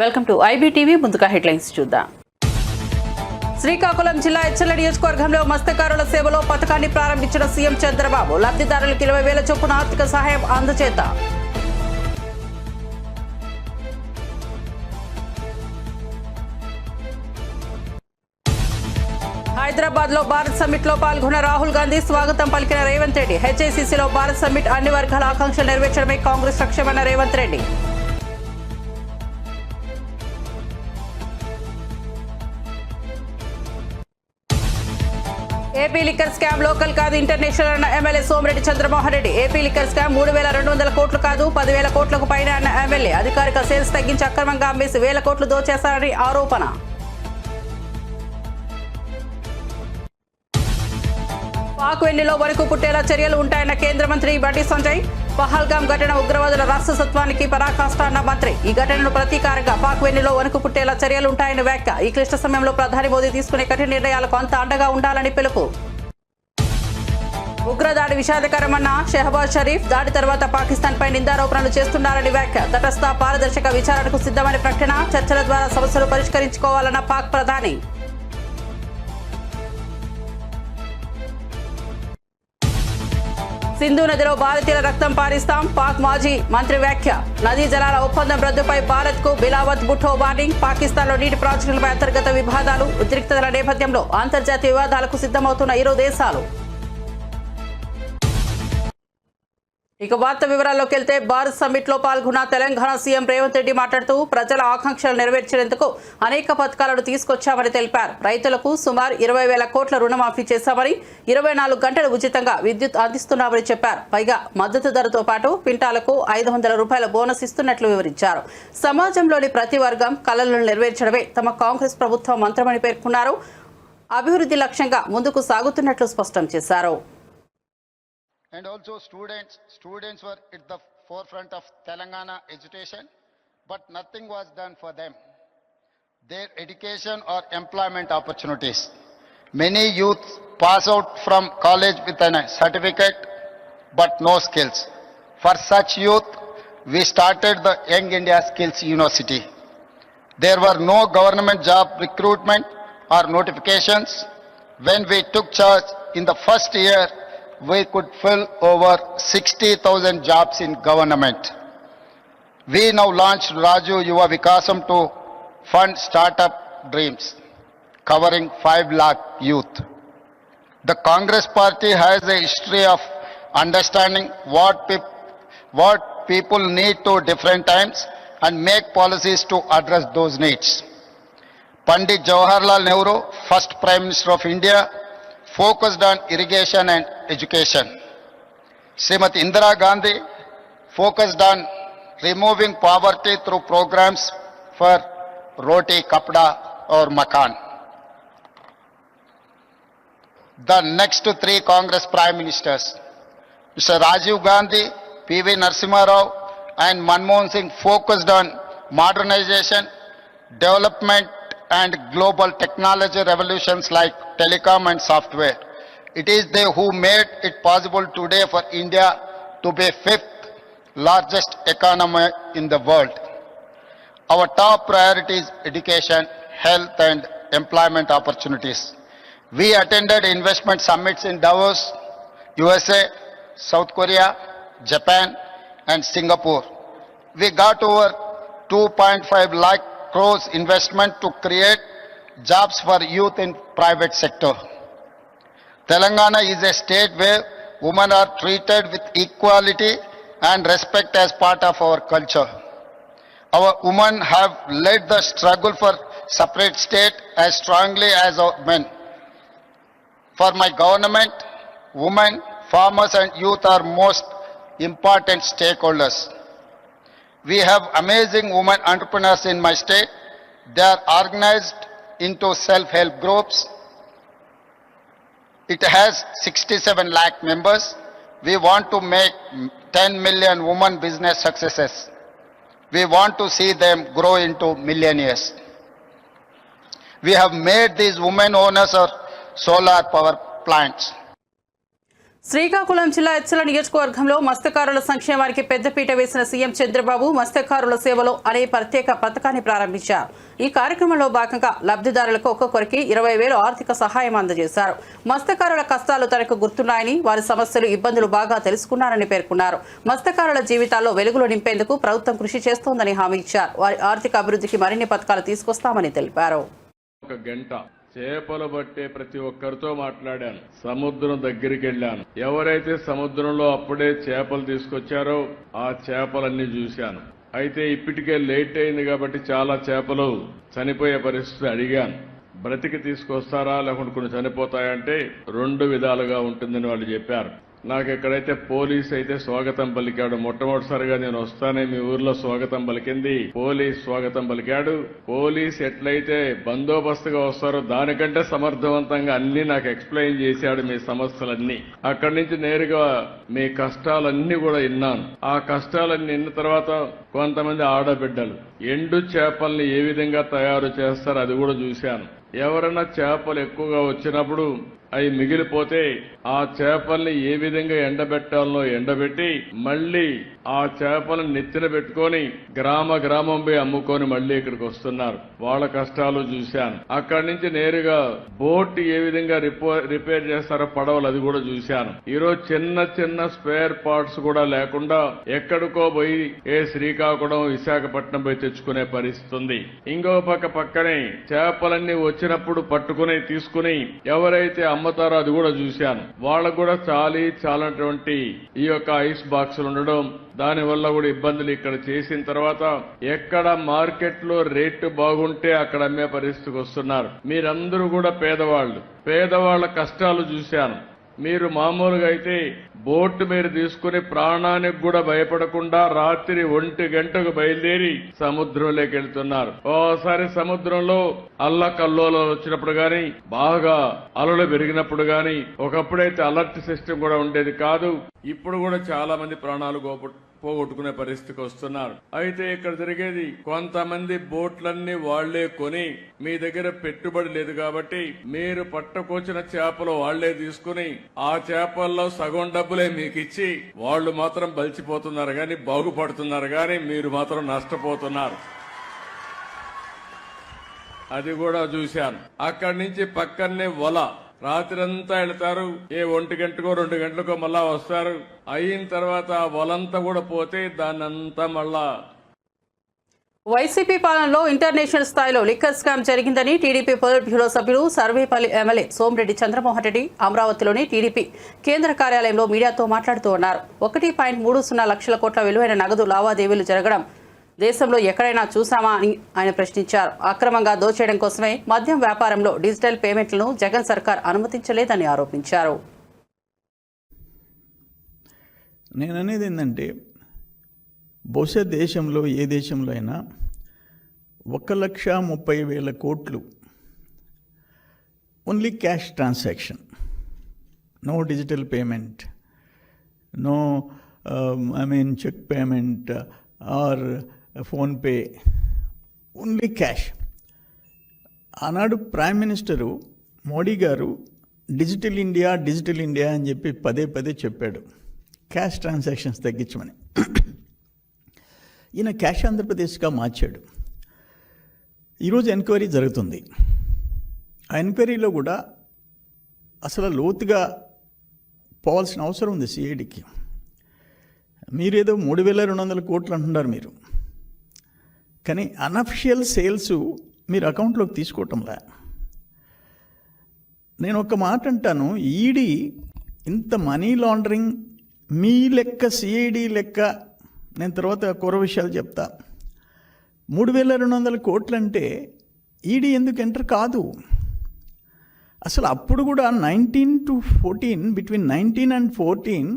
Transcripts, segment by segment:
Welcome to IBTV. ముందుగా headlines చూద్దాం. శ్రీకాకుళం జిల్లా ఎచ్చర్ల నియోజకవర్గంలో మత్స్యకారుల సేవలో పథకాన్ని ప్రారంభించిన సీఎం చంద్రబాబు. లబ్ధిదారులకు 20,000 చొప్పున ఆర్థిక సహాయం అందజేత. హైదరాబాద్ లో భారత్ సమ్మిట్ లో పాల్గొన్న రాహుల్ గాంధీ స్వాగతం పలికిన రేవంత్ రెడ్డి. హెచ్ఐసిసిలో భారత్ సమ్మిట్ అన్ని వర్గాల ఆకాంక్షలు నెరవేర్చడమే కాంగ్రెస్ లక్ష్యమన్న Revanth Reddy. AP liquor scam local కాదు, ఇంటర్నేషనల్ అన్న MLA Somireddy Chandramohan Reddy. AP liquor scam 3,200 కోట్లు కాదు, 10,000 కోట్లకు పైన అన్న ఎమ్మెల్యే. అధికారిక సేల్స్ తగ్గించి అక్రమంగా అమ్మేసి 1,000 కోట్లు దోచేశారని ఆరోపణ. పాక్ వెన్నిలో వణుకు పుట్టేలా చర్యలు ఉంటాయన్న కేంద్ర మంత్రి బండి సంజయ్. పహల్గాం ఘటన ఉగ్రవాదుల రాష్ట్రసత్వానికి పరాకాష్ట అన్న మంత్రి. ఈ ఘటనను ప్రతీకారంగా పాక్ వెన్నిలో వణుకు పుట్టేలా చర్యలు ఉంటాయన్న వ్యాఖ్య. ఈ క్లిష్ట సమయంలో ప్రధాని మోదీ తీసుకునే కఠిన నిర్ణయాలకు అంత అండగా ఉండాలని పిలుపు. ఉగ్రదాడి విషాదకరమన్న షెహబాజ్ షరీఫ్. దాడి తర్వాత పాకిస్తాన్ పై నిందారోపణలు చేస్తున్నారని వ్యాఖ్య. తటస్థ పారదర్శక విచారణకు సిద్ధమని ప్రకటన. చర్చల ద్వారా సమస్యలు పరిష్కరించుకోవాలన్న పాక్ ప్రధాని. సింధు నదిలో భారతీయుల రక్తం పారిస్తాం, పాక్ మాజీ మంత్రి వ్యాఖ్య. నదీ జలాల ఒప్పందం రద్దుపై భారత్ కు బిలావత్ భుట్టో వార్నింగ్. పాకిస్తాన్లో నీటి ప్రాజెక్టులపై అంతర్గత వివాదాలు. ఉద్రిక్తతల నేపథ్యంలో అంతర్జాతీయ వివాదాలకు సిద్ధమవుతున్న ఇరు దేశాలు. ఇక వార్త వివరాల్లోకి వెళ్తే, భారత్ సమ్మిట్ లో పాల్గొన్న తెలంగాణ సీఎం రేవంత్ రెడ్డి మాట్లాడుతూ ప్రజల ఆకాంక్షలు నెరవేర్చేందుకు అనేక పథకాలను తీసుకొచ్చామని తెలిపారు. రైతులకు సుమారు 20,000 కోట్ల రుణమాఫీ చేశామని, 24 గంటలు ఉచితంగా విద్యుత్ అందిస్తున్నామని చెప్పారు. పైగా మద్దతు ధరతో పాటు క్వింటాలకు 500 రూపాయల బోనస్ ఇస్తున్నట్లు వివరించారు. సమాజంలోని ప్రతి వర్గం కలలను నెరవేర్చడమే తమ కాంగ్రెస్ ప్రభుత్వం మంత్రమని పేర్కొన్నారు. అభివృద్ధి లక్ష్యంగా ముందుకు సాగుతున్నట్లు స్పష్టం చేశారు. And also students were at the forefront of Telangana education, but nothing was done for them, their education or employment opportunities. Many youth pass out from college with a certificate but no skills. For such youth, we started the Young India Skills University. There were no government job recruitment or notifications. When we took charge in the first year, we could fill over 60,000 jobs in government. We now launched Raju Yuva Vikasam to fund startup dreams, covering 5 lakh youth. The Congress party has a history of understanding what people need to different times and make policies to address those needs. Pandit Jawaharlal Nehru, first Prime Minister of India, focused on irrigation and education. Srimati Indira Gandhi focused on removing poverty through programs for roti, kapda or makan. The next 3 Congress Prime Ministers, Mr. Rajiv Gandhi, P.V. Narasimha Rao and Manmohan Singh, focused on modernization, development and global technology revolutions like telecom and software. It is they who made it possible today for India to be 5th largest economy in the world. Our top priority is education, health and employment opportunities. We attended investment summits in Davos, USA, South Korea, Japan and Singapore. We got over 2.5 lakh crores investment to create jobs for youth in private sector. Telangana is a state where women are treated with equality and respect as part of our culture. Our women have led the struggle for separate state as strongly as our men. For my government, women, farmers and youth are most important stakeholders. We have amazing women entrepreneurs in my state. They are organized into self-help groups. It has 67 lakh members. We want to make 10 million women business successes. We want to see them grow into millionaires. We have made these women owners of solar power plants. Srikakulam జిల్లా ఎచ్చల నియోజకవర్గంలో మత్స్యకారుల సంక్షేమానికి పెద్దపీట వేసిన CM Chandrababu మత్స్యకారుల సేవలో అనే ప్రత్యేక పథకాన్ని ప్రారంభించారు. ఈ కార్యక్రమంలో భాగంగా లబ్ధిదారులకు ఒక్కొక్కరికి 20,000 ఆర్థిక సహాయం అందజేశారు. మత్స్యకారుల కష్టాలు తనకు గుర్తున్నాయని, వారి సమస్యలు, ఇబ్బందులు బాగా తెలుసుకున్నారని పేర్కొన్నారు. మత్స్యకారుల జీవితాల్లో వెలుగులు నింపేందుకు ప్రభుత్వం కృషి చేస్తోందని హామీ ఇచ్చారు. వారి ఆర్థిక అభివృద్ధికి మరిన్ని పథకాలు తీసుకొస్తామని తెలిపారు. చేపలు పట్టే ప్రతి ఒక్కరితో మాట్లాడాను. సముద్రం దగ్గరికి వెళ్ళాను. ఎవరైతే సముద్రంలో అప్పుడే చేపలు తీసుకొచ్చారో ఆ చేపలన్నీ చూశాను. అయితే ఇప్పటికే లేట్ అయింది కాబట్టి చాలా చేపలు చనిపోయే పరిస్థితి అడిగాను. బ్రతికి తీసుకొస్తారా లేకుంటే కొన్ని చనిపోతాయంటే 2 విధాలుగా ఉంటుందని వాళ్ళు చెప్పారు. నాకు ఎక్కడైతే పోలీస్ అయితే స్వాగతం పలికాడు. మొట్టమొదటిసారిగా నేను వస్తానే మీ ఊర్లో స్వాగతం పలికింది పోలీస్ స్వాగతం పలికాడు. పోలీస్ ఎట్లయితే బందోబస్తుగా వస్తారో దానికంటే సమర్థవంతంగా అన్ని నాకు ఎక్స్ప్లెయిన్ చేశాడు. మీ సమస్యలన్నీ అక్కడి నుంచి నేరుగా మీ కష్టాలన్నీ కూడా విన్నాను. ఆ కష్టాలన్నీ విన్న తర్వాత కొంతమంది ఆడబిడ్డలు ఎండు చేపల్ని ఏ విధంగా తయారు చేస్తారో అది కూడా చూశాను. ఎవరైనా చేపలు ఎక్కువగా వచ్చినప్పుడు అవి మిగిలిపోతే ఆ చేపల్ని ఏ విధంగా ఎండబెట్టాలనో ఎండబెట్టి మళ్లీ ఆ చేపలను నెత్తిన పెట్టుకొని గ్రామం పోయి అమ్ముకొని మళ్లీ ఇక్కడికి వస్తున్నారు. వాళ్ళ కష్టాలు చూశాను. అక్కడి నుంచి నేరుగా బోట్ ఏ విధంగా రిపేర్ చేస్తారో పడవలు అది కూడా చూశాను. ఈరోజు చిన్న స్పేర్ పార్ట్స్ కూడా లేకుండా ఎక్కడికో పోయి శ్రీకాకుళం విశాఖపట్నం పోయి తెచ్చుకునే పరిస్థితి ఉంది. ఇంకో పక్కనే చేపలన్నీ వచ్చినప్పుడు పట్టుకుని తీసుకుని ఎవరైతే అమ్ముతారో అది కూడా చూశాను. వాళ్ళకు కూడా చాలటువంటి ఈ యొక్క ఐస్ బాక్సులు ఉండడం, దానివల్ల కూడా ఇబ్బందులు ఇక్కడ చేసిన తర్వాత ఎక్కడ మార్కెట్లో రేటు బాగుంటే అక్కడ అమ్మే పరిస్థితికి వస్తున్నారు. మీరందరూ కూడా పేదవాళ్ల కష్టాలు చూశాను. మీరు మామూలుగా అయితే బోటు మీరు తీసుకుని ప్రాణానికి కూడా భయపడకుండా రాత్రి 1 గంటకు బయలుదేరి సముద్రంలోకి వెళ్తున్నారు. ఓసారి సముద్రంలో అల్లకల్లోలాలు వచ్చినప్పుడు గాని, బాగా అలలు పెరిగినప్పుడు గాని, ఒకప్పుడైతే అలర్ట్ సిస్టమ్ కూడా ఉండేది కాదు. ఇప్పుడు కూడా చాలా మంది ప్రాణాలు పోగొట్టుకునే పరిస్థితికి వస్తున్నారు. అయితే ఇక్కడ జరిగేది కొంతమంది బోట్లన్నీ వాళ్లే కొని మీ దగ్గర పెట్టుబడి లేదు కాబట్టి మీరు పట్టుకొచ్చిన చేపలు వాళ్లే తీసుకుని ఆ చేపల్లో సగం డబ్బులే మీకు ఇచ్చి వాళ్ళు మాత్రం బలిచిపోతున్నారు గాని బాగుపడుతున్నారు గాని మీరు మాత్రం నష్టపోతున్నారు. అది కూడా చూశాను. అక్కడి నుంచి పక్కనే వల రాత్రంతా వెళ్తారు. 1 గంటకో 2 గంటలకో మళ్ళా వస్తారు. అయిన తర్వాత వలంతా కూడా పోతే దాన్నంతా మళ్ళా. వైసీపీ పాలనలో ఇంటర్నేషనల్ స్థాయిలో లిక్కర్ స్కామ్ జరిగిందని టీడీపీ పొలిట్ బ్యూరో సభ్యులు సర్వేపల్లి ఎమ్మెల్యే సోమిరెడ్డి చంద్రమోహన్ రెడ్డి అమరావతిలోని టీడీపీ కేంద్ర కార్యాలయంలో మీడియాతో మాట్లాడుతూ ఉన్నారు. 1.30 లక్షల కోట్ల విలువైన నగదు లావాదేవీలు జరగడం దేశంలో ఎక్కడైనా చూసామా అని ఆయన ప్రశ్నించారు. అక్రమంగా దోచేయడం కోసమే మద్యం వ్యాపారంలో డిజిటల్ పేమెంట్లను జగన్ సర్కార్ అనుమతించలేదని ఆరోపించారు. నేననేది ఏంటంటే బహుశా దేశంలో ఏ దేశంలో అయినా 1,30,000 కోట్లు only cash transaction, no digital payment, no cheque payment or PhonePe, only cash. ఆనాడు ప్రైమ్ మినిస్టరు మోడీ గారు డిజిటల్ ఇండియా అని చెప్పి పదే చెప్పాడు, క్యాష్ ట్రాన్సాక్షన్స్ తగ్గించమని. ఈయన క్యాష్ ఆంధ్రప్రదేశ్గా మార్చాడు. ఈరోజు ఎంక్వైరీ జరుగుతుంది. ఆ ఎంక్వైరీలో కూడా అసలు లోతుగా పోవాల్సిన అవసరం ఉంది సిఐడికి. మీరేదో 3,200 కోట్లు అంటున్నారు మీరు, కానీ అనఫిషియల్ సేల్స్ మీరు అకౌంట్లోకి తీసుకోవటంలా. నేను ఒక మాట అంటాను, ఈడీ ఇంత మనీ లాండరింగ్ మీ లెక్క సిఐడి లెక్క, నేను తర్వాత కూర విషయాలు చెప్తా. 3,200 కోట్లు అంటే ఈడీ ఎందుకు ఎంటర్ కాదు? అసలు అప్పుడు కూడా 19 to 14, బిట్వీన్ 19 and 14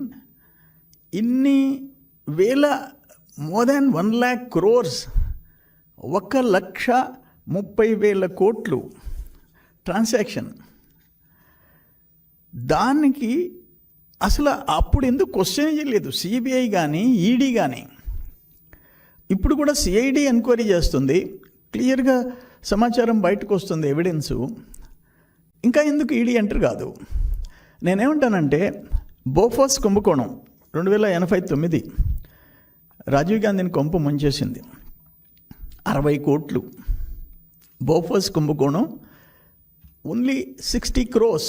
ఇన్ని వేల, మోర్ దాన్ 1 lakh crores, 1,30,000 కోట్లు ట్రాన్సాక్షన్. దానికి అసలు అప్పుడు ఎందుకు క్వశ్చన్ చేయలేదు సిబిఐ కానీ ఈడీ కానీ. ఇప్పుడు కూడా సిఐడి ఎంక్వైరీ చేస్తుంది, క్లియర్గా సమాచారం బయటకు వస్తుంది, ఎవిడెన్సు. ఇంకా ఎందుకు ఈడీ ఎంటర్ కాదు? నేనేమంటానంటే బోఫోర్స్ కుంభకోణం 2089 రాజీవ్ గాంధీని కొంప ముంచేసింది. 60 కోట్లు. బోఫోర్స్ కుంభకోణం ఓన్లీ 60 crores.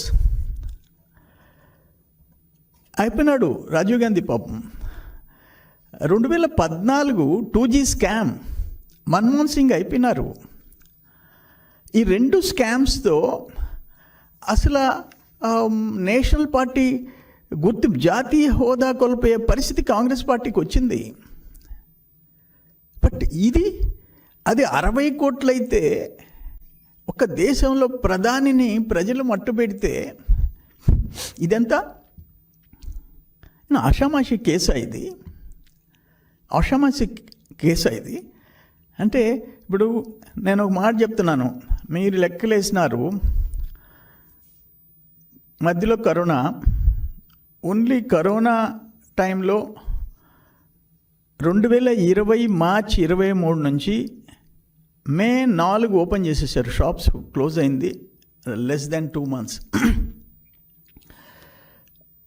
అయిపోయినాడు రాజీవ్ గాంధీ పాపం. 2014 2G స్కామ్, మన్మోహన్ సింగ్ అయిపోయినారు. ఈ 2 స్కామ్స్తో అసలు నేషనల్ పార్టీ జాతీయ హోదా కోల్పోయే పరిస్థితి కాంగ్రెస్ పార్టీకి వచ్చింది. బట్ అది 60 కోట్లయితే ఒక దేశంలో ప్రధానిని ప్రజలు మట్టుపెడితే ఇదంతా ఆషామాషి కేసా ఇది? ఆషామాషి కేసా ఇది? అంటే ఇప్పుడు నేను ఒక మాట చెప్తున్నాను, మీరు లెక్కలేసినారు. మధ్యలో ఓన్లీ కరోనా టైంలో 2020 మార్చ్ 23 నుంచి మే 4 ఓపెన్ చేసేసారు. షాప్స్ క్లోజ్ అయింది లెస్ దాన్ 2 months.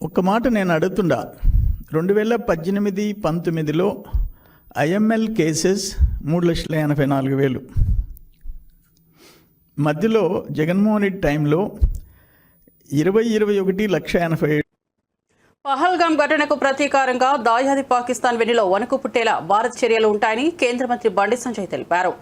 ఒక మాట నేను అడుగుతుండా, 2018-19లో IML కేసెస్ 3,84,000. మధ్యలో జగన్మోహన్ రెడ్డి టైంలో 1,80,80,87,000. పహల్గామ్ ఘటనకు ప్రతీకారంగా దాయాది పాకిస్తాన్ వెన్నులో వణుకు పుట్టేలా భారత్ చర్యలు ఉంటాయని కేంద్ర మంత్రి బండి సంజయ్ తెలిపారు.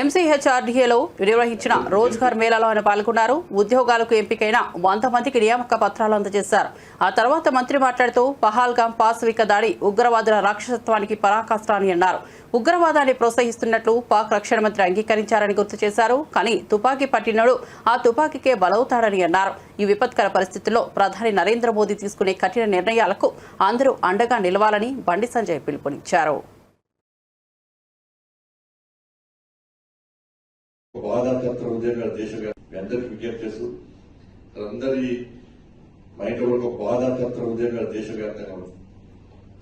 MCHRDAలో నిర్వహించిన రోజ్గార్ మేళాలో ఆయన పాల్గొన్నారు. ఉద్యోగాలకు ఎంపికైన 100 మందికి నియామక పత్రాలు అందజేశారు. ఆ తర్వాత మంత్రి మాట్లాడుతూ పహల్గామ్ పాశవిక దాడి ఉగ్రవాదుల రాక్షసత్వానికి పరాకాష్ట అని అన్నారు. ఉగ్రవాదాన్ని ప్రోత్సహిస్తున్నట్లు పాక్ రక్షణ మంత్రి అంగీకరించారని గుర్తు చేశారు. కానీ తుపాకీ పట్టినోడు ఆ తుపాకీకే బలవుతాడని అన్నారు. ఈ విపత్కర పరిస్థితుల్లో ప్రధాని నరేంద్ర మోదీ తీసుకునే కఠిన నిర్ణయాలకు అందరూ అండగా నిలవాలని బండి సంజయ్ పిలుపునిచ్చారు. బాధాకర ఉదయంగా దేశవ్యాప్తంగా అందరికి విజ్ఞప్తి చేస్తూ అందరి మైండ్ ఒక బాధాకర ఉదయంగా దేశవ్యాప్తంగా ఉంది.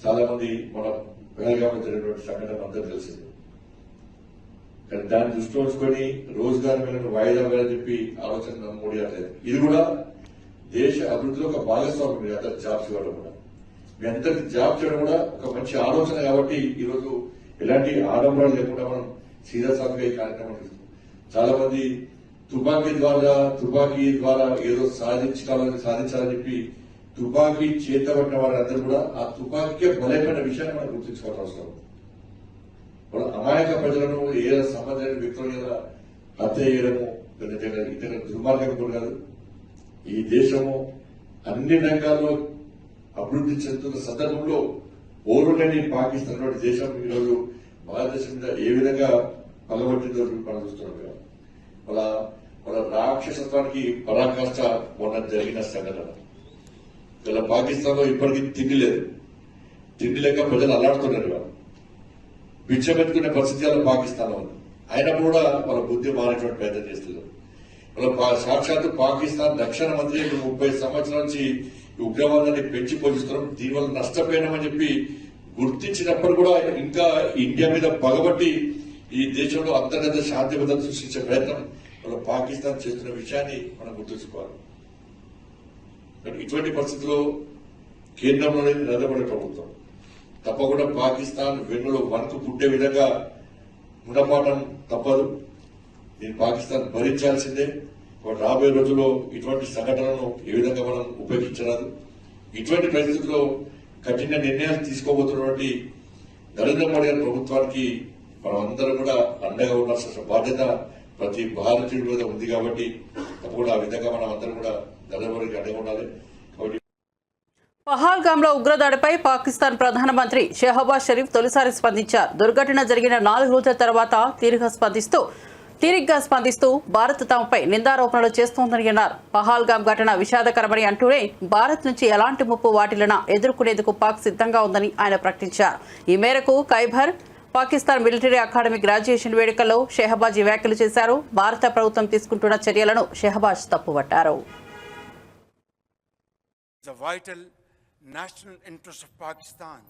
చాలా మంది మన పహల్గామ్లో జరిగినటువంటి సంఘటన అందరూ తెలిసింది. కానీ దాన్ని దృష్టిలో ఉంచుకొని రోజుగారి మీద వాయిదా వేయాలని చెప్పి ఆలోచన మోడీ లేదు. ఇది కూడా దేశ అభివృద్ధిలో ఒక భాగస్వామ్యం. మీ అందరికి జాబ్స్ ఇవ్వడం కూడా, మీ అందరికి జాబ్ చేయడం కూడా ఒక మంచి ఆలోచన. కాబట్టి ఈరోజు ఎలాంటి ఆడంబరాలు లేకుండా మనం సీదా సాఫీగా ఈ కార్యక్రమం చేస్తాం. చాలా మంది తుపాకీ ద్వారా ఏదో సాధించాలని చెప్పి తుపాకీ చేతబట్టిన వారందరూ కూడా ఆ తుపాకీకే బలైపోయిన విషయాన్ని మనం గుర్తుంచుకోవాల్సిన అవసరం. వాళ్ళ అమాయక ప్రజలను ఏ సంబంధం వ్యక్తుల మీద హత్య చేయడము ఇతర దుర్మార్గం కూడా కాదు. ఈ దేశము అన్ని రంగాల్లో అభివృద్ధి చెందుతున్న సందర్భంలో ఓరులేని పాకిస్తాన్ వంటి దేశం ఈరోజు భారతదేశం మీద ఏ విధంగా పగబట్టిందో మనం చూస్తున్నాం. వాళ్ళ రాక్షసత్వానికి పరాకాష్ట మొన్న జరిగిన సంఘటన. ఇలా పాకిస్తాన్ లో ఇప్పటికీ తిండి లేదు. తిండి లేక ప్రజలు అల్లాడుతున్నారు. బిచ్చమెత్తుకునే పరిస్థితి అలా పాకిస్తాన్ లో ఉంది. అయినప్పుడు కూడా వాళ్ళ బుద్ధి మారేటువంటి ప్రయత్నం చేస్తున్నారు. వాళ్ళ సాక్షాత్తు పాకిస్తాన్ రక్షణ మంత్రి 30 సంవత్సరాల నుంచి ఉగ్రవాదాన్ని పెంచి పోషిస్తున్నాం, దీనివల్ల నష్టపోయినామని చెప్పి గుర్తించినప్పుడు కూడా ఇంకా ఇండియా మీద పగబట్టి ఈ దేశంలో అంతర్గత శాంతి భద్రత సృష్టించే ప్రయత్నం వాళ్ళ పాకిస్తాన్ చేస్తున్న విషయాన్ని మనం గుర్తుంచుకోవాలి. ఇటువంటి పరిస్థితుల్లో కేంద్రంలోనే నిలబడే ప్రభుత్వం తప్పకుండా పాకిస్తాన్ వెన్నులో వణుకు పుట్టే విధంగా గుణపాఠం తప్పదు. దీన్ని పాకిస్తాన్ భరించాల్సిందే. రాబోయే రోజుల్లో ఇటువంటి సంఘటనలను ఏ విధంగా మనం ఉపేక్షించరాదు. ఇటువంటి పరిస్థితుల్లో కఠిన నిర్ణయాలు తీసుకోబోతున్నటువంటి నరేంద్ర మోడీ గారి ప్రభుత్వానికి మనం అందరం కూడా అండగా ఉండాల్సిన బాధ్యత ప్రతి భారతీయుడి మీద ఉంది. కాబట్టి తప్పకుండా ఆ విధంగా మనం అందరం కూడా నరేంద్ర మోడీకి అండగా ఉండాలి. కాబట్టి పహల్గామ్లో ఉగ్రదాడిపై పాకిస్తాన్ ప్రధానమంత్రి షెహబాజ్ షరీఫ్ తొలిసారి స్పందించారు. దుర్ఘటన జరిగిన 4 రోజుల తర్వాత తీరిగ్గా స్పందిస్తూ భారత్ తమపై నిందారోపణలు చేస్తోందని అన్నారు. పహల్గామ్ ఘటన విషాదకరమని అంటూనే భారత్ నుంచి ఎలాంటి ముప్పు వాటిల్లినా ఎదుర్కొనేందుకు పాక్ సిద్ధంగా ఉందని ఆయన ప్రకటించారు. ఈ మేరకు Khyber Pakistan military academy graduation వేడుకల్లో షెహబాజ్ వ్యాఖ్యలు చేశారు. భారత ప్రభుత్వం తీసుకుంటున్న చర్యలను Shehbaz తప్పుపట్టారు. The vital national interests of Pakistan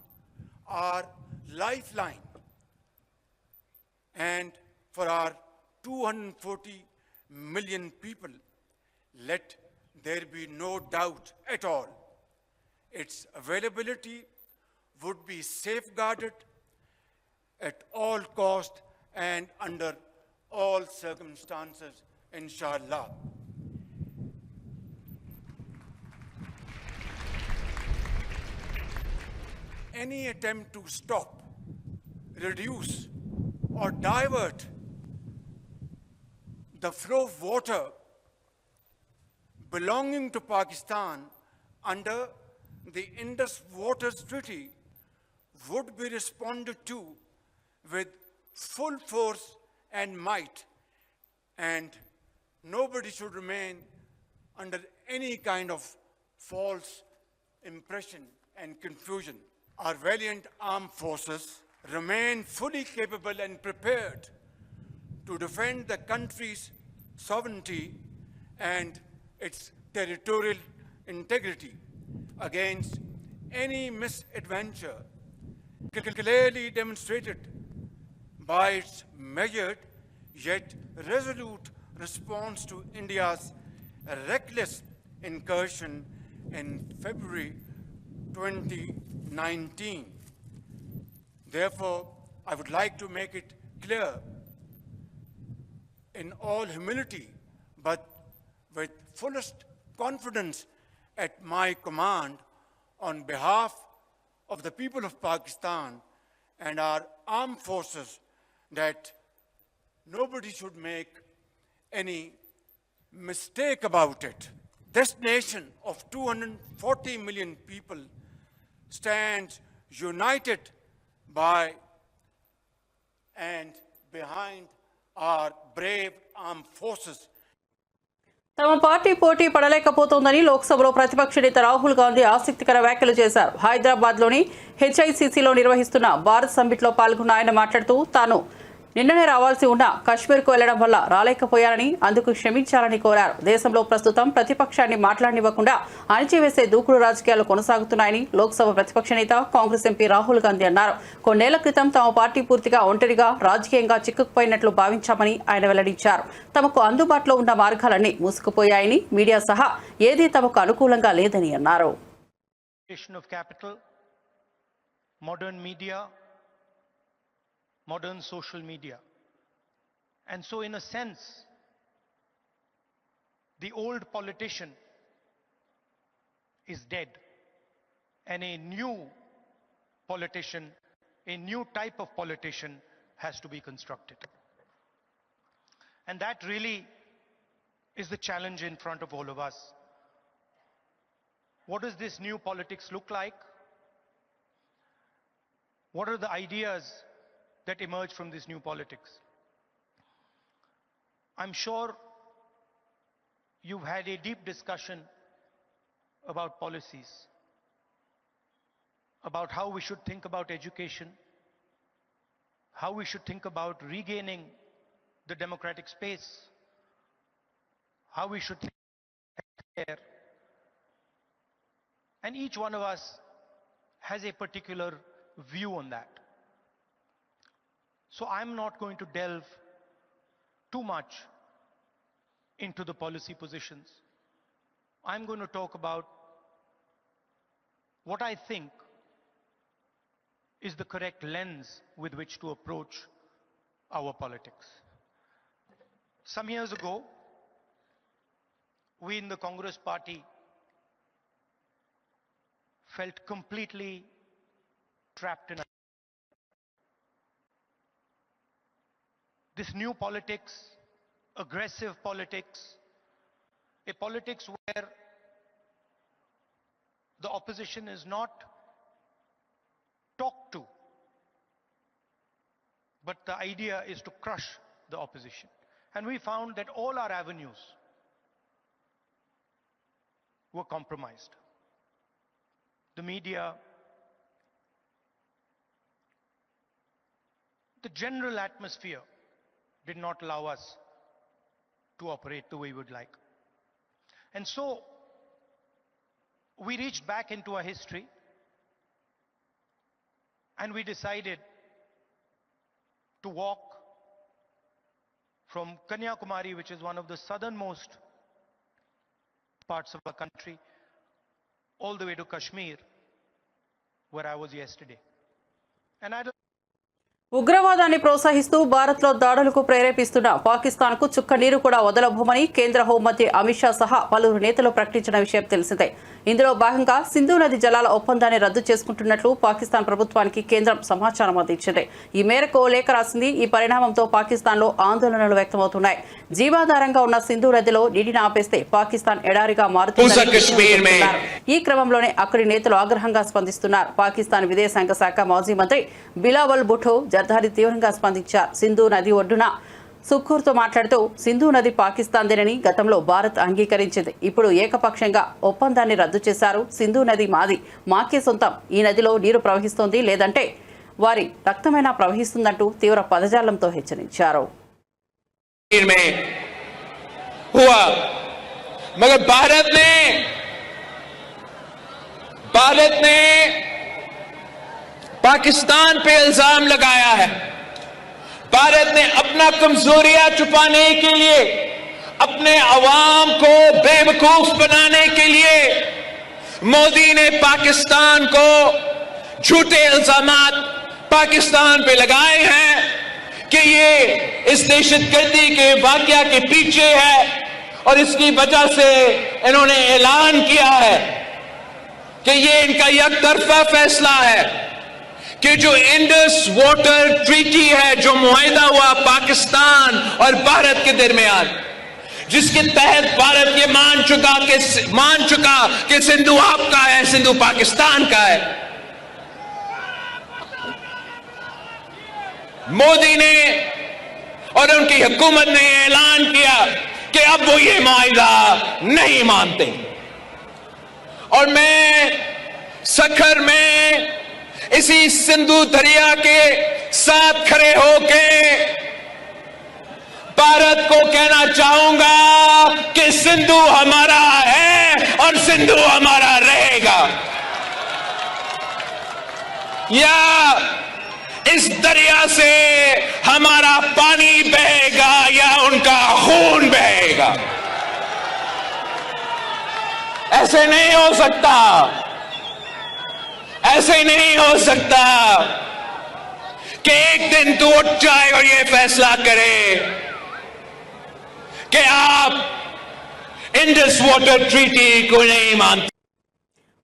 are lifeline, and for our 240 million people, let there be no doubt at all. its availability would be safeguarded at all cost and under all circumstances, inshallah. Any attempt to stop, reduce, or divert the flow of water belonging to Pakistan under the Indus Waters Treaty would be responded to with full force and might, and nobody should remain under any kind of false impression and confusion. Our valiant armed forces remain fully capable and prepared to defend the country's sovereignty and its territorial integrity against any misadventure, clearly demonstrated by its measured yet resolute response to India's reckless incursion in February 2019. Therefore, I would like to make it clear in all humility, but with fullest confidence at my command, on behalf of the people of Pakistan and our armed forces, that nobody should make any mistake about it. This nation of 240 million people stands united by and behind our brave armed forces. తమ party పోటీ పడలేకపోతోందని లోక్సభలో ప్రతిపక్ష నేత రాహుల్ గాంధీ ఆసక్తికర వ్యాఖ్యలు చేశారు. హైదరాబాద్లోని హెచ్ఐసిసిలో నిర్వహిస్తున్న భారత్ సమ్మిట్లో పాల్గొన్న ఆయన మాట్లాడుతూ తాను నిన్ననే రావాల్సి ఉన్న కశ్మీర్కు వెళ్లడం వల్ల రాలేకపోయారని, అందుకు క్షమించాలని కోరారు. దేశంలో ప్రస్తుతం ప్రతిపక్షాన్ని మాట్లాడనివ్వకుండా అణిచివేసే దూకుడు రాజకీయాలు కొనసాగుతున్నాయని లోక్సభ ప్రతిపక్ష నేత కాంగ్రెస్ ఎంపీ రాహుల్ గాంధీ అన్నారు. కొన్నేళ్ల క్రితం తమ పార్టీ పూర్తిగా ఒంటరిగా రాజకీయంగా చిక్కుకుపోయినట్లు భావించామని ఆయన వెల్లడించారు. తమకు అందుబాటులో ఉన్న మార్గాలన్నీ మూసుకుపోయాయని, మీడియా సహా ఏదీ తమకు అనుకూలంగా లేదని అన్నారు. Modern social media. And so in a sense, the old politician is dead and a new politician, a new type of politician has to be constructed. And that really is the challenge in front of all of us. What does this new politics look like? What are the ideas that emerge from this new politics? I'm sure you've had a deep discussion about policies, about how we should think about education, how we should think about regaining the democratic space, how we should think about care. And each one of us has a particular view on that. So I'm not going to delve too much into the policy positions. I'm going to talk about what I think is the correct lens with which to approach our politics. Some years ago, we in the Congress Party felt completely trapped in this new politics, aggressive politics, a politics where the opposition is not talked to, but the idea is to crush the opposition. And we found that all our avenues were compromised. The media, the general atmosphere did not allow us to operate the way we would like. And so we reached back into our history and we decided to walk from Kanyakumari, which is one of the southernmost parts of our country, all the way to Kashmir, where I was yesterday. And I'd ఉగ్రవాదాన్ని ప్రోత్సహిస్తూ భారత్లో దాడులకు ప్రేరేపిస్తున్న పాకిస్తాన్కు చుక్క నీరు కూడా వదలబోమని కేంద్ర హోంమంత్రి అమిత్ షా సహా పలువురు నేతలు ప్రకటించిన విషయం తెలిసిందే. ఇందులో భాగంగా సింధు నది జలాల ఒప్పందాన్ని రద్దు చేసుకుంటున్నట్లు పాకిస్తాన్ ప్రభుత్వానికి కేంద్రం సమాచారం అందించింది. ఈ మేరకు ఓ లేఖ రాసింది. ఈ పరిణామంతో పాకిస్తాన్లో ఆందోళనలు వ్యక్తమవుతున్నాయి. జీవాధారంగా ఉన్న సింధు నదిలో నీటిని ఆపేస్తే పాకిస్తాన్ ఎడారిగా మారుతుందని ఈ క్రమంలోనే అక్కడి నేతలు ఆగ్రహంగా స్పందిస్తున్నారు. పాకిస్తాన్ విదేశాంగ శాఖ మాజీ మంత్రి బిలావల్ భుట్టో జర్దారి తీవ్రంగా స్పందించారు. సింధు నది ఒడ్డున సుఖూర్తో మాట్లాడుతూ సింధు నది పాకిస్తాన్దేనని గతంలో భారత్ అంగీకరించింది. ఇప్పుడు ఏకపక్షంగా ఒప్పందాన్ని రద్దు చేశారు. సింధు నది మాది, మాకే సొంతం. ఈ నదిలో నీరు ప్రవహిస్తోంది, లేదంటే వారి రక్తమైనా ప్రవహిస్తుందంటూ తీవ్ర పదజాలంతో హెచ్చరించారు. भारत ने पाकिस्तान पे इल्जाम लगाया है. भारत ने अपना कमजोरियां छुपाने के लिए, अपने अवाम को बेवकूफ बनाने के लिए मोदी ने पाकिस्तान को झूठे इल्जामात पाकिस्तान पे लगाए हैं कि ये इस दहशतगर्दी के वाकया के पीछे है और इसकी वजह से इन्होंने ऐलान किया है कि ये इनका एकतरफा फैसला है कि जो इंडस वाटर ट्रीटी है, जो मुआहिदा हुआ पाकिस्तान और भारत के दरमियान, जिसके तहत भारत ये मान चुका कि सिंधु आपका है, सिंधु पाकिस्तान का है. मोदी ने और उनकी हुकूमत ने ऐलान किया कि अब वो ये मुआहिदा नहीं मानते. और मैं सखर में इसी सिंधु दरिया के साथ खड़े होके भारत को कहना चाहूंगा कि सिंधु हमारा है और सिंधु हमारा रहेगा. या इस दरिया से हमारा पानी बहेगा या उनका खून बहेगा. ऐसे नहीं हो सकता, ऐसे नहीं हो सकता कि एक दिन तू उठ जाए और ये फैसला करे कि आप इंडस वाटर ट्रीटी को नहीं मानते.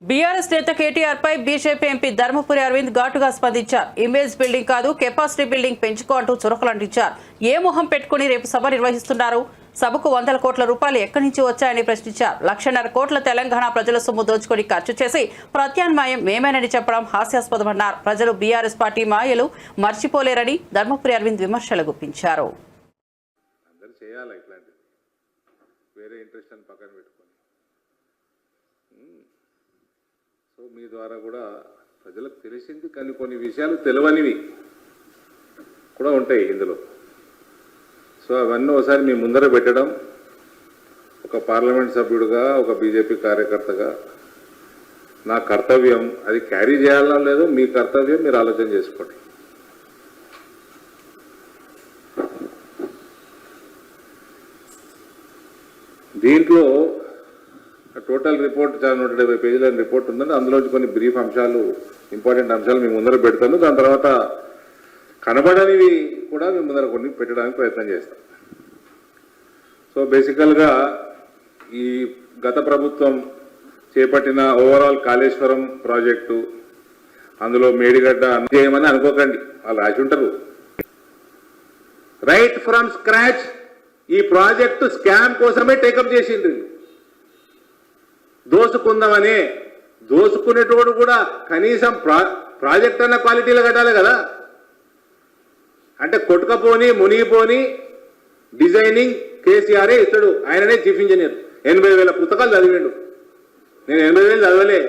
బీఆర్ఎస్ నేత కేటీఆర్ పై బీజేపీ ఎంపీ ధర్మపురి అరవింద్ ఘాటుగా స్పందించారు. ఇమేజ్ బిల్డింగ్ కాదు, కెపాసిటీ బిల్డింగ్ పెంచుకో అంటూ చురకలంటించారు. ఏ మొహం పెట్టుకుని రేపు సభ నిర్వహిస్తున్నారు? సభకు 100 కోట్ల రూపాయలు ఎక్కడి నుంచి వచ్చాయని ప్రశ్నించారు. 1,50,000 కోట్ల తెలంగాణ ప్రజల సొమ్ము దోచుకొని ఖర్చు చేసి ప్రత్యామ్నాయం మేమేనని చెప్పడం హాస్యాస్పదమన్నారు. ప్రజలు బీఆర్ఎస్ పార్టీ మాయలు మర్చిపోలేరని ధర్మపురి అరవింద్ విమర్శలు గుప్పించారు. సో మీ ద్వారా కూడా ప్రజలకు తెలిసింది, కానీ కొన్ని విషయాలు తెలియనివి కూడా ఉంటాయి ఇందులో. సో అవన్నీ ఒకసారి మీ ముందర పెట్టడం, ఒక పార్లమెంట్ సభ్యుడిగా, ఒక బీజేపీ కార్యకర్తగా నా కర్తవ్యం. అది క్యారీ చేయాలనో లేదో మీ కర్తవ్యం, మీరు ఆలోచన చేసుకోండి. దీంట్లో టోటల్ రిపోర్ట్ 170 పేజీల రిపోర్ట్ ఉందండి. అందులో కొన్ని బ్రీఫ్ అంశాలు, ఇంపార్టెంట్ అంశాలు మీ ముందర పెడతాను. దాని తర్వాత కనబడనివి కూడా మీ ముందర కొన్ని పెట్టడానికి ప్రయత్నం చేస్తాం. సో బేసికల్గా ఈ గత ప్రభుత్వం చేపట్టిన ఓవరాల్ కాళేశ్వరం ప్రాజెక్టు, అందులో మేడిగడ్డ చేయమని అనుకోకండి, వాళ్ళు రాసి ఉంటారు. రైట్ ఫ్రమ్ స్క్రాచ్ ఈ ప్రాజెక్టు స్కామ్ కోసమే టేకప్ చేసిండ్రు. దోసుకుందామని, దోసుకునేటోడు కూడా కనీసం ప్రాజెక్ట్ అన్న క్వాలిటీలో కట్టాలి కదా. అంటే కొట్టుకపోని మునిగిపోని డిజైనింగ్ కేసీఆరే ఇస్తాడు. ఆయననే చీఫ్ ఇంజనీర్. 80,000 పుస్తకాలు చదివిండు. నేను 80,000 చదవలే.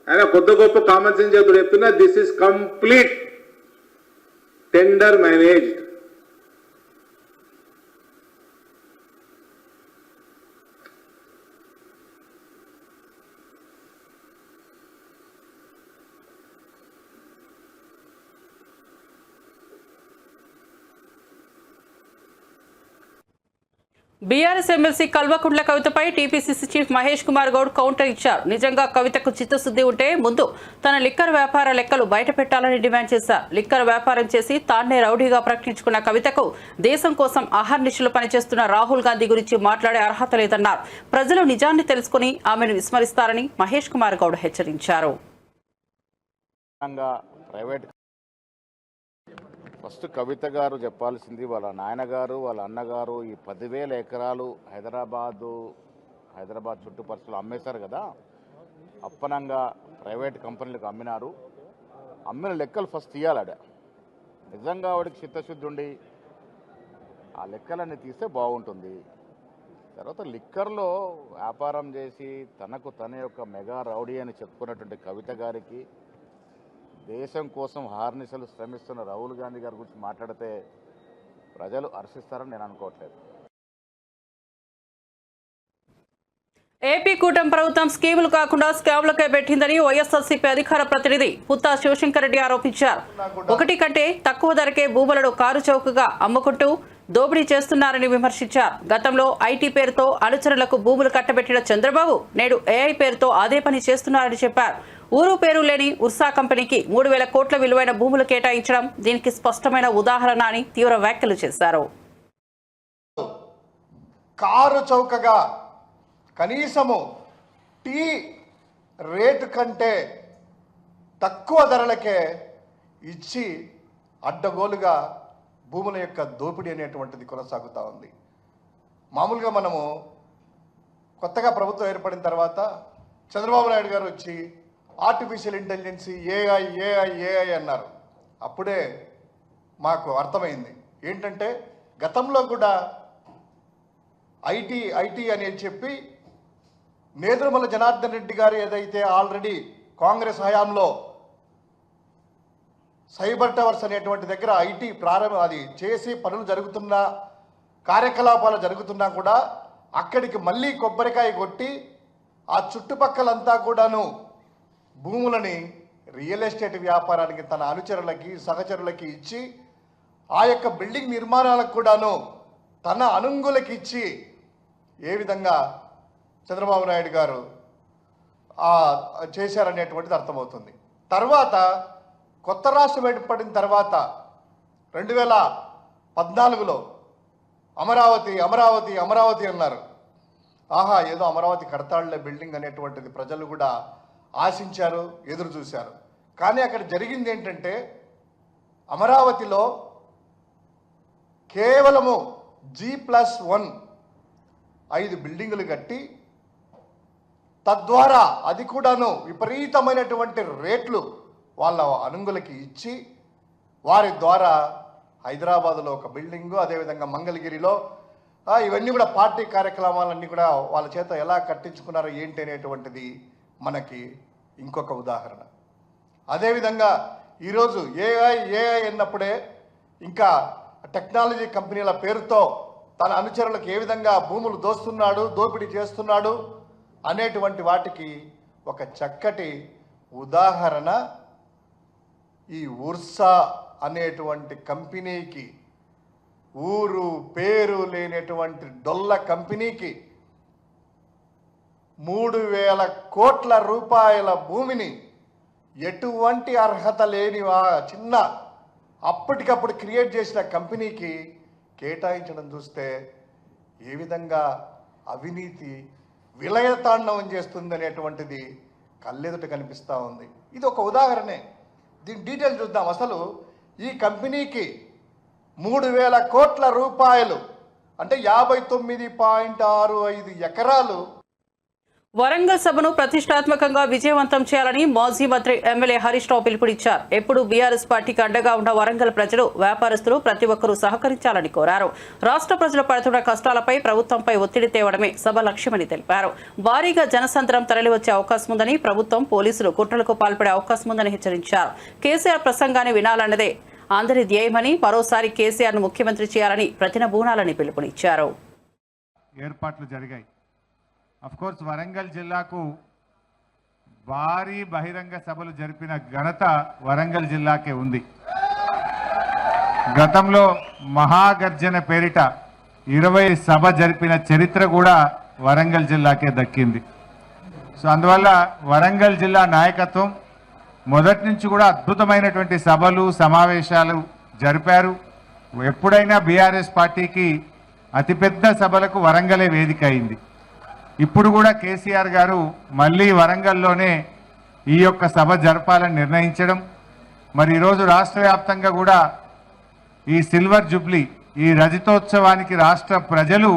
ఆయన కొద్ది గొప్ప కామన్ సెన్స్ చెప్తున్నా. This is complete tender managed. BRS MLC Kalvakuntla కవితపై TPCC chief Mahesh Kumar Goud counter ఇచ్చారు. నిజంగా కవితకు చిత్తశుద్ధి ఉంటే ముందు తన లిక్కర్ వ్యాపార లెక్కలు బయట పెట్టాలని డిమాండ్ చేశారు. లిక్కర్ వ్యాపారం చేసి తాన్నే రౌడీగా ప్రకటించుకున్న కవితకు దేశం కోసం అహర్నిశలు పనిచేస్తున్న రాహుల్ గాంధీ గురించి మాట్లాడే అర్హత లేదన్నారు. ప్రజలు నిజాన్ని తెలుసుకుని ఆమెను విస్మరిస్తారని మహేష్ కుమార్ గౌడ్ హెచ్చరించారు. ఫస్ట్ కవిత గారు చెప్పాల్సింది వాళ్ళ నాయనగారు వాళ్ళ అన్నగారు ఈ 10,000 ఎకరాలు హైదరాబాద్ చుట్టుపక్కల అమ్మేశారు కదా, అప్పనంగా ప్రైవేట్ కంపెనీలకు అమ్మినారు. అమ్మిన లెక్కలు ఫస్ట్ తీయాలడ. నిజంగా వాడికి చిత్తశుద్ధి ఉండి ఆ లెక్కలన్నీ తీస్తే బాగుంటుంది. తర్వాత లిక్కర్లో వ్యాపారం చేసి తనకు తన యొక్క మెగా రౌడీ అని చెప్పుకున్నటువంటి కవిత గారికి దేశం కోసం హార్నిశలు శ్రమిస్తున్న రాహుల్ గాంధీ గారి గురించి మాట్లాడితే ప్రజలు హర్షిస్తారని నేను అనుకోవట్లేదు. ఏపీ కూటమి ప్రభుత్వం స్కీములు కాకుండా స్కామ్లకే పెట్టిందని వైఎస్ఆర్సీపీ అధికార ప్రతినిధి పుత్తా శివశంకర్ రెడ్డి ఆరోపించారు. 1 కంటే తక్కువ ధరకే భూములను కారు చౌకగా అమ్ముకుంటూ దోపిడీ చేస్తున్నారని విమర్శించారు. గతంలో ఐటీ పేరుతో అనుచరులకు భూములు కట్టబెట్టిన చంద్రబాబు నేడు ఏఐ పేరుతో అదే పని చేస్తున్నారని చెప్పారు. ఊరు పేరు లేని ఉర్సా కంపెనీకి 3,000 కోట్ల విలువైన భూములు కేటాయించడం దీనికి స్పష్టమైన ఉదాహరణ అని తీవ్ర వ్యాఖ్యలు చేశారు. కారు చౌకగా కనీసము టీ రేటు కంటే తక్కువ ధరలకే ఇచ్చి అడ్డగోలుగా భూముల యొక్క దోపిడీ అనేటువంటిది కొనసాగుతూ ఉంది. మామూలుగా మనము కొత్తగా ప్రభుత్వం ఏర్పడిన తర్వాత చంద్రబాబు నాయుడు గారు వచ్చి ఆర్టిఫిషియల్ ఇంటెలిజెన్స్ ఏఐ అన్నారు. అప్పుడే మాకు అర్థమైంది ఏంటంటే గతంలో కూడా ఐటీ అని చెప్పి నేదురుమల జనార్దన్ రెడ్డి గారు ఏదైతే ఆల్రెడీ కాంగ్రెస్ హయాంలో సైబర్ టవర్స్ అనేటువంటి దగ్గర ఐటీ అది చేసి పనులు జరుగుతున్నా కార్యకలాపాలు జరుగుతున్నా కూడా అక్కడికి మళ్ళీ కొబ్బరికాయ కొట్టి ఆ చుట్టుపక్కలంతా కూడాను భూములని రియల్ ఎస్టేట్ వ్యాపారానికి తన అనుచరులకి సహచరులకి ఇచ్చి ఆ యొక్క బిల్డింగ్ నిర్మాణాలకు కూడాను తన అనుంగులకి ఇచ్చి ఏ విధంగా చంద్రబాబు నాయుడు గారు చేశారనేటువంటిది అర్థమవుతుంది. తర్వాత కొత్త రాష్ట్రం ఏర్పడిన తర్వాత 2014లో అమరావతి అన్నారు. ఆహా, ఏదో అమరావతి కడతాళ్లే బిల్డింగ్ అనేటువంటిది ప్రజలు కూడా ఆశించారు, ఎదురు చూశారు. కానీ అక్కడ జరిగింది ఏంటంటే అమరావతిలో కేవలము G+1 5 బిల్డింగులు కట్టి తద్వారా అది కూడాను విపరీతమైనటువంటి రేట్లు వాళ్ళ అనుంగులకి ఇచ్చి వారి ద్వారా హైదరాబాదులో ఒక బిల్డింగు, అదేవిధంగా మంగళగిరిలో ఇవన్నీ కూడా పార్టీ కార్యక్రమాలన్నీ కూడా వాళ్ళ చేత ఎలా కట్టించుకున్నారో ఏంటి అనేటువంటిది మనకి ఇంకొక ఉదాహరణ. అదేవిధంగా ఈరోజు ఏఐ అన్నప్పుడే ఇంకా టెక్నాలజీ కంపెనీల పేరుతో తన అనుచరులకు ఏ విధంగా భూములు దోపిడీ చేస్తున్నాడు అనేటువంటి వాటికి ఒక చక్కటి ఉదాహరణ ఈ ఉర్సా అనేటువంటి కంపెనీకి, ఊరు పేరు లేనటువంటి డొల్ల కంపెనీకి 3,000 కోట్ల రూపాయల భూమిని ఎటువంటి అర్హత లేని చిన్న అప్పటికప్పుడు క్రియేట్ చేసిన కంపెనీకి కేటాయించడం చూస్తే ఏ విధంగా అవినీతి విలయతాండవం చేస్తుంది అనేటువంటిది కళ్ళెదుట కనిపిస్తూ ఉంది. ఇది ఒక ఉదాహరణే. దీని డీటెయిల్ చూద్దాం. అసలు ఈ కంపెనీకి 3,000 కోట్ల రూపాయలు అంటే 59.65 ఎకరాలు. వరంగల్ సభను ప్రతిష్టాత్మకంగా విజయవంతం చేయాలని మాజీ మంత్రి ఎమ్మెల్యే హరీష్ రావు పిలుపునిచ్చారు. ఎప్పుడు బీఆర్ఎస్ పార్టీకి అండగా ఉన్న వరంగల్ ప్రజలు, వ్యాపారస్తులు ప్రతి ఒక్కరూ సహకరించాలని కోరారు. రాష్ట్ర ప్రజలు పడుతున్న కష్టాలపై ప్రభుత్వంపై ఒత్తిడి తేవడమే సభ లక్ష్యమని తెలిపారు. భారీగా జనసంద్రం తరలివచ్చే అవకాశం ఉందని, ప్రభుత్వం పోలీసులు కుట్రలకు పాల్పడే అవకాశం ఉందని హెచ్చరించారు. కేసీఆర్ ప్రసంగాన్ని వినాలన్నదే అందరి ధ్యేయమని, మరోసారి కేసీఆర్ను ముఖ్యమంత్రి చేయాలని ప్రతినబూనాలని పిలుపునిచ్చారు. ఏర్పాట్లు జరిగాయి. కోర్స్ వరంగల్ జిల్లాకు భారీ బహిరంగ సభలు జరిపిన ఘనత వరంగల్ జిల్లాకే ఉంది. గతంలో మహాగర్జన పేరిట 20 సభ జరిపిన చరిత్ర కూడా వరంగల్ జిల్లాకే దక్కింది. సో అందువల్ల వరంగల్ జిల్లా నాయకత్వం మొదటి నుంచి కూడా అద్భుతమైనటువంటి సభలు సమావేశాలు జరిపారు. ఎప్పుడైనా బీఆర్ఎస్ పార్టీకి అతిపెద్ద సభలకు వరంగలే వేదిక అయింది. ఇప్పుడు కూడా కేసీఆర్ గారు మళ్ళీ వరంగల్లోనే ఈ యొక్క సభ జరపాలని నిర్ణయించడం, మరి ఈరోజు రాష్ట్ర వ్యాప్తంగా కూడా ఈ సిల్వర్ జూబ్లీ ఈ రజతోత్సవానికి రాష్ట్ర ప్రజలు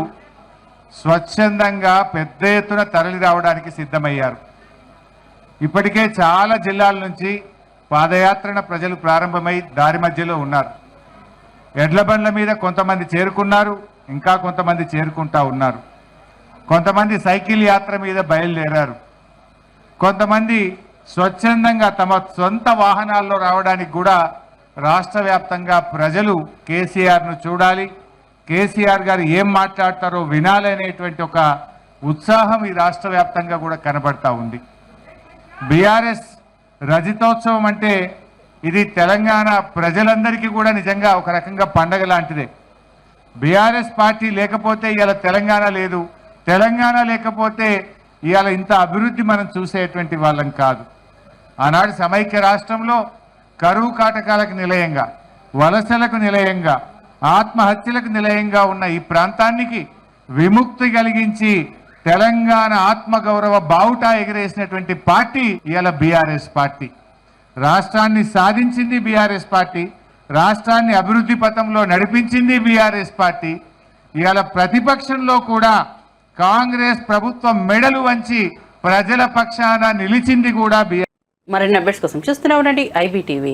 స్వచ్ఛందంగా పెద్ద ఎత్తున తరలి రావడానికి సిద్ధమయ్యారు. ఇప్పటికే చాలా జిల్లాల నుంచి పాదయాత్రన ప్రజలు ప్రారంభమై దారి మధ్యలో ఉన్నారు. ఎడ్ల బండ్ల మీద కొంతమంది చేరుకున్నారు, ఇంకా కొంతమంది చేరుకుంటా ఉన్నారు. కొంతమంది సైకిల్ యాత్ర మీద బయలుదేరారు. కొంతమంది స్వచ్ఛందంగా తమ సొంత వాహనాల్లో రావడానికి కూడా రాష్ట్ర వ్యాప్తంగా ప్రజలు కేసీఆర్ను చూడాలి, కేసీఆర్ గారు ఏం మాట్లాడతారో వినాలి అనేటువంటి ఒక ఉత్సాహం ఈ రాష్ట్ర వ్యాప్తంగా కూడా కనబడతా ఉంది. బీఆర్ఎస్ రజతోత్సవం అంటే ఇది తెలంగాణ ప్రజలందరికీ కూడా నిజంగా ఒక రకంగా పండగ లాంటిదే. బీఆర్ఎస్ పార్టీ లేకపోతే ఇవాళ తెలంగాణ లేదు, తెలంగాణ లేకపోతే ఇవాళ ఇంత అభివృద్ధి మనం చూసేటువంటి వాళ్ళం కాదు. ఆనాడు సమైక్య రాష్ట్రంలో కరువు కాటకాలకు నిలయంగా, వలసలకు నిలయంగా, ఆత్మహత్యలకు నిలయంగా ఉన్న ఈ ప్రాంతానికి విముక్తి కలిగించి తెలంగాణ ఆత్మగౌరవ బావుటా ఎగిరేసినటువంటి పార్టీ ఇవాళ బీఆర్ఎస్ పార్టీ. రాష్ట్రాన్ని సాధించింది బీఆర్ఎస్ పార్టీ, రాష్ట్రాన్ని అభివృద్ధి పథంలో నడిపించింది బీఆర్ఎస్ పార్టీ. ఇవాళ ప్రతిపక్షంలో కూడా కాంగ్రెస్ ప్రభుత్వం మెడలు వంచి ప్రజల పక్షాన నిలిచింది కూడా బీఆర్ఎస్. మరిన్ని అప్డేట్స్ కోసం చూస్తూనే ఉండండి IBTV.